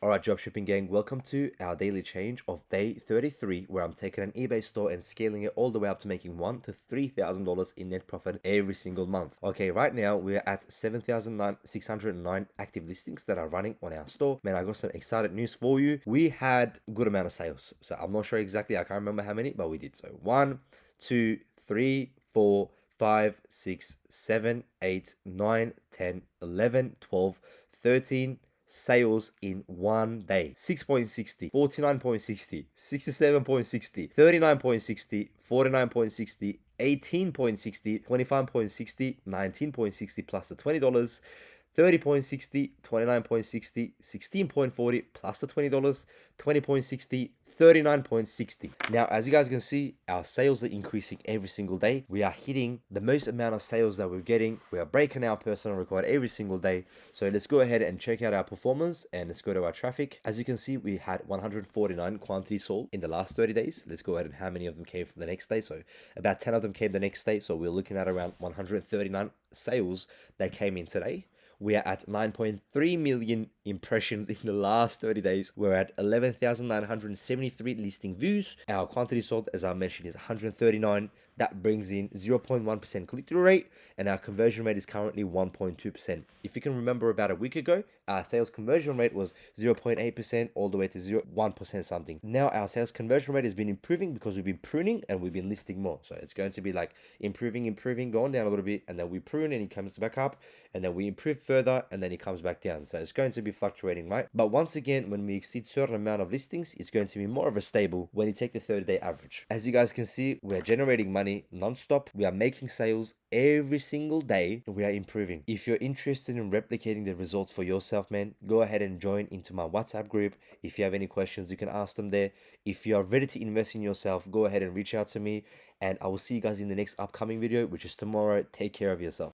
Alright, dropshipping gang, welcome to our daily change of day 33, where I'm taking an eBay store and scaling it all the way up to making $1,000 to $3,000 in net profit every single month. Okay, right now we're at 7,609 active listings that are running on our store. Man, I got some excited news for you. We had a good amount of sales. So I'm not sure exactly, I can't remember how many, but we did. So 1, 2, 3, 4, 5, 6, 7, 8, 9, 10, 11, 12, 13 sales in one day. 6.60, 49.60, 67.60, 39.60, 49.60, 18.60, 25.60, 19.60 plus the $20, 30.60, 29.60, 16.40 plus the $20, 20.60, 39.60. Now, as you guys can see, our sales are increasing every single day. We are hitting the most amount of sales that we're getting. We are breaking our personal record every single day. So let's go ahead and check out our performance and let's go to our traffic. As you can see, we had 149 quantities sold in the last 30 days. Let's go ahead and how many of them came from the next day. So about 10 of them came the next day. So we're looking at around 139 sales that came in today. We are at 9.3 million impressions in the last 30 days. We're at 11,973 listing views. Our quantity sold, as I mentioned, is 139. That brings in 0.1% click-through rate, and our conversion rate is currently 1.2%. If you can remember, about a week ago, our sales conversion rate was 0.8% all the way to 1% something. Now our sales conversion rate has been improving because we've been pruning and we've been listing more. So it's going to be like improving, going down a little bit, and then we prune and it comes back up, and then we improve further and then it comes back down. So it's going to be fluctuating, right? But once again, when we exceed certain amount of listings, it's going to be more of a stable when you take the 30-day average. As you guys can see, we're generating money non-stop. We are making sales every single day. We are improving. If you're interested in replicating the results for yourself, man, go ahead and join into my WhatsApp group. If you have any questions, you can ask them there. If you are ready to invest in yourself, go ahead and reach out to me, and I will see you guys in the next upcoming video, which is tomorrow. Take care of yourself.